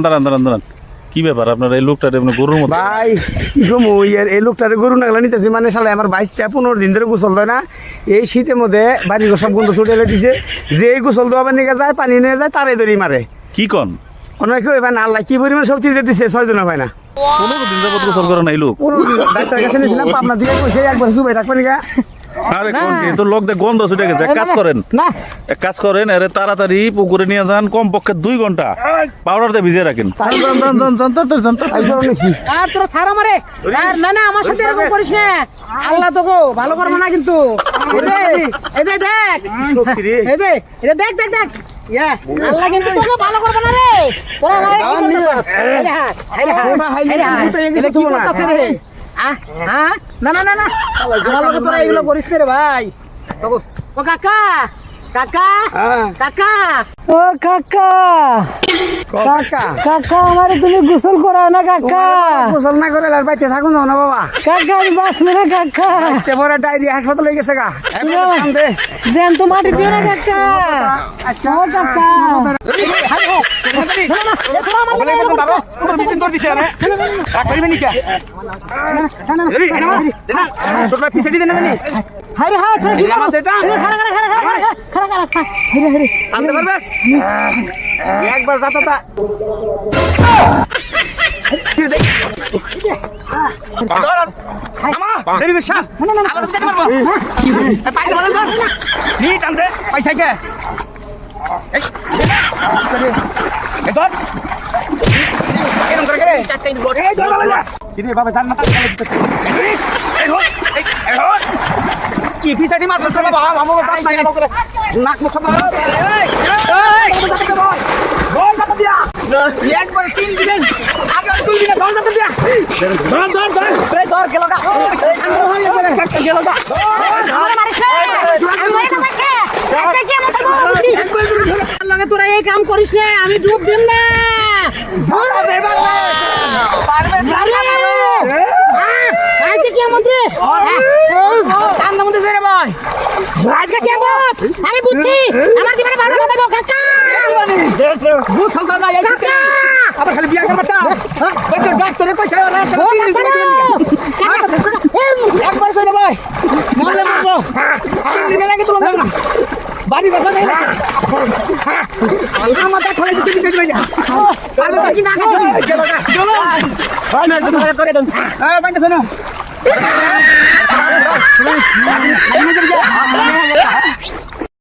দাঁড়ান কি ব্যাপার আপনার এই লোকটা গরুর মতো ভাই কি কমু এই লোকটারে গরু নাগলা নিতেছি মানে শালা আমার 22-15 দিন ধরে গোসল দেয় না এই শীতের মধ্যে বাড়ির সব গন্ধ ছুটে দিছে যে গোসল দেওয়ার নিয়ে যায় পানি নিয়ে যায় তারাই ধরি মারে কি কন অনেক ভাই না আল্লাহ কি পরিমাণ শক্তি দিচ্ছে 6 জন ভাই না 15 দিন যাবত গোসল করে নাই লোক ডাক্তার কাছে নিয়েছিলাম পাবনা দিয়ে কইছে একবার সুবাই রাখবেন গা আরে কোন কি তো লোক দেখ গন্ধ ছুটে গেছে এক কাজ করেন আরে তাড়াতাড়ি পুকুরে নিয়ে যান কমপক্ষে 2 ঘন্টা পাউডার দিয়ে ভিজিয়ে রাখেন আর তোরা ছাড় আমারে না না আমার সাথে এরকম করিস না আল্লাহ তোকে ভালো করবে না কিন্তু দেখ ইয়া আল্লাহ কিন্তু তোকে ভালো করবে না রে তোরা না না না না আমার লোকে তোরা এগুলো করিস রে ভাই ও কাকা কাকা কাকা ও কাকা কাকা কাকা আমারে তুমি গোসল করাও না কাকা গোসল না করে আর বাইতে থাকুন না বাবা কাকা আমি বাঁচবো না কাকা এবারে ডায়রিয়া হাসপাতাল হয়ে গেছে গা দেন তো মাটি দিও না কাকা ও কাকা একবার যাতা পয়সা কে কি পিছাটি মাছ একবার 3 দিন আগে 2 দিনে 10 টাকা দিয়া ধর গেল না গেল না লগে তোরা এই কাম করিস না আমি ডুব দিম না আমি বুঝছি আমার জীবনে ভালো কথা কাকা আবার খালি বিয়া করবা ডাক্তারে কইছে একবার কইলে ভাই মরলে মারবো 3 দিনের আগে তুললাম না বাড়ি কথা দেই আমার তা খলে দিতে দিতে ভাই আরে কি না চলো চলো ভাই না করে দেন এই বাইন্দা শোনো